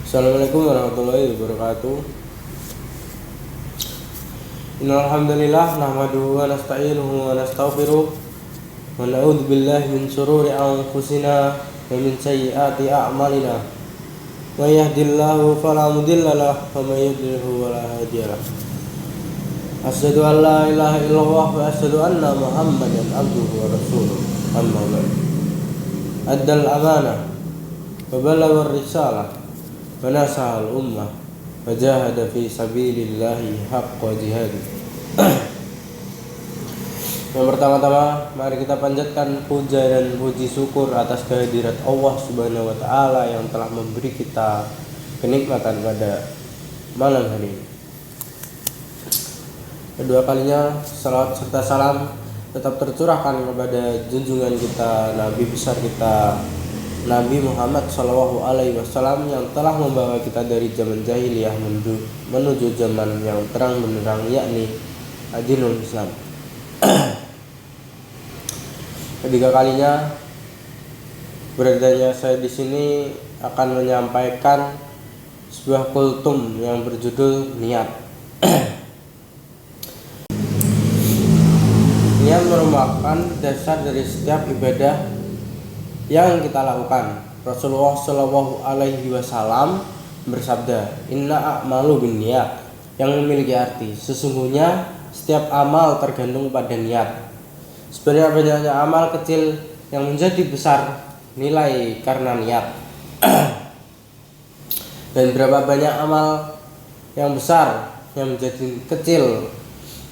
Assalamualaikum warahmatullahi wabarakatuh. Innal hamdalillah nahmaduhu wa nasta'inuhu wa nastaghfiruh wa na'udzu billahi min shururi anfusina wa min sayyiati a'malina. May yahdihillahu fala mudilla lahu wa may yudlilhu fala hadiya lahu. Asyhadu an la ilaha illallah wa asyhadu anna Muhammadan abduhu wa rasuluh. Amma ba'du. Addal amanah wa ballagha risalah wa nasahal ummah wa jahada fi sabilillahi haqqa jihadih. Yang pertama-tama mari kita panjatkan puja dan puji syukur atas kehadirat Allah Subhanahu wa taala yang telah memberi kita kenikmatan pada malam hari ini. Kedua kalinya salawat serta salam tetap tercurahkan kepada junjungan kita, Nabi besar kita, Nabi Muhammad SAW yang telah membawa kita dari zaman jahiliyah menuju zaman yang terang benderang, yakni Adinul Islam. Ketiga kalinya beradanya saya di sini akan menyampaikan sebuah kultum yang berjudul niat. Niat merupakan dasar dari setiap ibadah yang kita lakukan. Rasulullah Shallallahu Alaihi Wasallam bersabda, Inna a'malu binniyat, yang memiliki arti sesungguhnya setiap amal tergantung pada niat. Sebenarnya banyaknya amal kecil yang menjadi besar nilai karena niat, dan berapa banyak amal yang besar yang menjadi kecil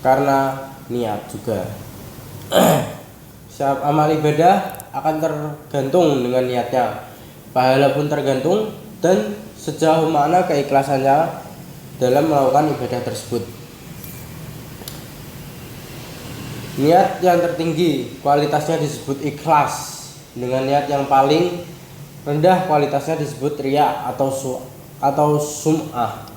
karena niat juga. Setiap amal ibadah akan tergantung dengan niatnya. Pahala pun tergantung dan sejauh mana keikhlasannya dalam melakukan ibadah tersebut. Niat yang tertinggi kualitasnya disebut ikhlas. Dengan niat yang paling rendah kualitasnya disebut riya atau sum'ah,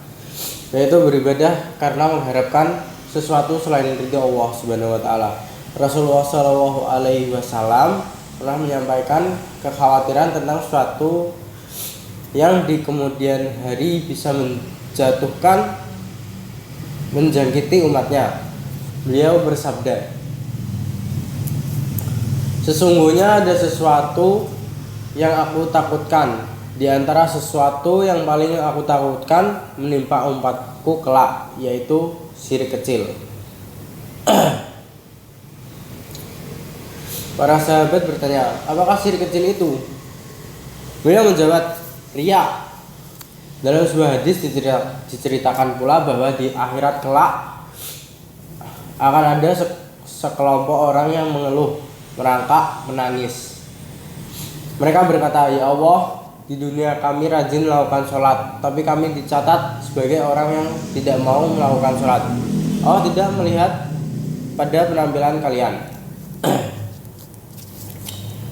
yaitu beribadah karena mengharapkan sesuatu selain ridha Allah Subhanahu wa taala. Rasulullah Shallallahu Alaihi Wasallam pernah menyampaikan kekhawatiran tentang sesuatu yang di kemudian hari bisa menjangkiti umatnya. Beliau bersabda, sesungguhnya ada sesuatu yang aku takutkan. Di antara sesuatu yang paling aku takutkan menimpa umatku kelak, yaitu syirik kecil. Para sahabat bertanya, apakah syirik kecil itu? Beliau menjawab, riya. Dalam sebuah hadis diceritakan pula bahwa di akhirat kelak akan ada sekelompok orang yang mengeluh, merangkak, menangis. Mereka berkata, ya Allah, di dunia kami rajin melakukan sholat, tapi kami dicatat sebagai orang yang tidak mau melakukan sholat. Allah tidak melihat pada penampilan kalian.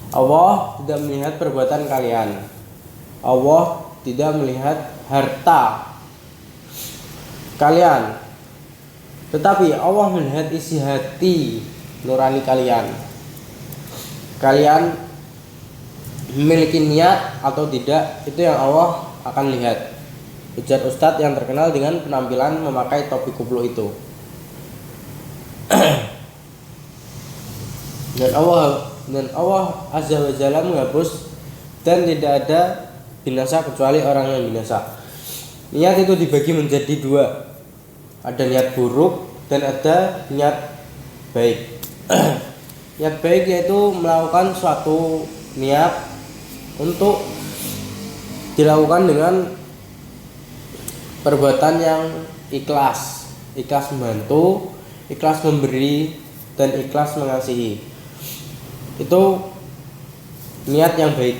Allah tidak melihat perbuatan kalian. Allah tidak melihat harta kalian, tetapi Allah melihat isi hati nurani kalian. Kalian memiliki niat atau tidak, itu yang Allah akan lihat. Ujar Ustadz yang terkenal dengan penampilan memakai topi kupluk itu. Dan Allah Azza wa Jalla menghapus dan tidak ada binasa kecuali orang yang binasa. Niat itu dibagi menjadi dua. Ada niat buruk dan ada niat baik. Niat baik yaitu melakukan suatu niat untuk dilakukan dengan perbuatan yang ikhlas. Ikhlas membantu, ikhlas memberi, dan ikhlas mengasihi. Itu niat yang baik.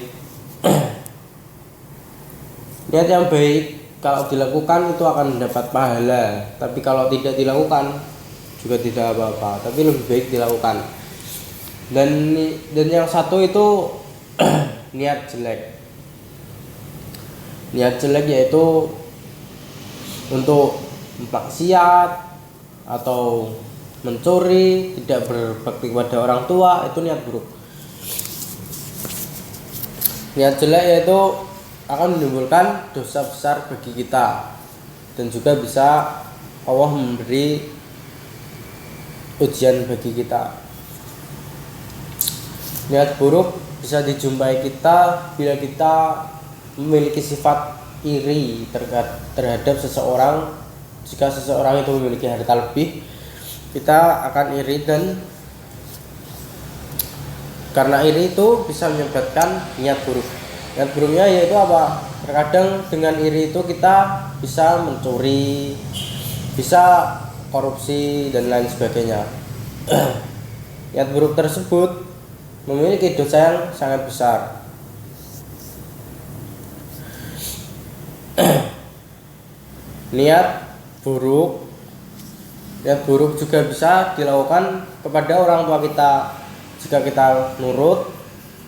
Niat yang baik kalau dilakukan itu akan mendapat pahala, tapi kalau tidak dilakukan juga tidak apa-apa, tapi lebih baik dilakukan. Dan yang satu itu niat jelek. Niat jelek yaitu untuk maksiat atau mencuri, tidak berbakti kepada orang tua, itu niat buruk. Niat jelek yaitu akan menimbulkan dosa besar bagi kita, dan juga bisa Allah memberi ujian bagi kita. Niat buruk bisa dijumpai kita bila kita memiliki sifat iri terhadap seseorang. Jika seseorang itu memiliki harta lebih, kita akan iri, dan karena iri itu bisa menyebabkan niat buruk. Niat buruknya yaitu apa? Terkadang dengan iri itu kita bisa mencuri, bisa korupsi, dan lain sebagainya. Niat buruk tersebut memiliki dosa yang sangat besar. Niat buruk juga bisa dilakukan kepada orang tua kita. Jika kita nurut,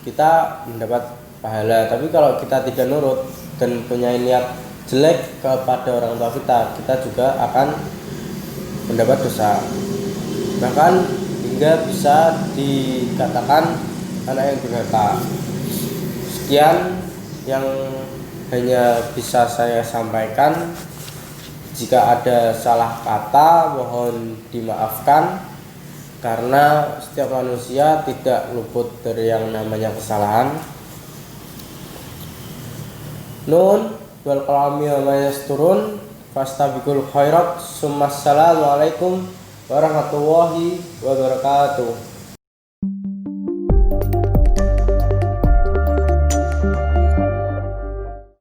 kita mendapat pahala. Tapi kalau kita tidak nurut dan punya niat jelek kepada orang tua kita, kita juga akan mendapat dosa. Bahkan hingga bisa dikatakan anak yang durhaka. Sekian yang hanya bisa saya sampaikan. Jika ada salah kata, mohon dimaafkan, karena setiap manusia tidak luput dari yang namanya kesalahan. Nun wal qalami wa ma yasturun fastabiqul khairat. Assalamualaikum warahmatullahi wabarakatuh.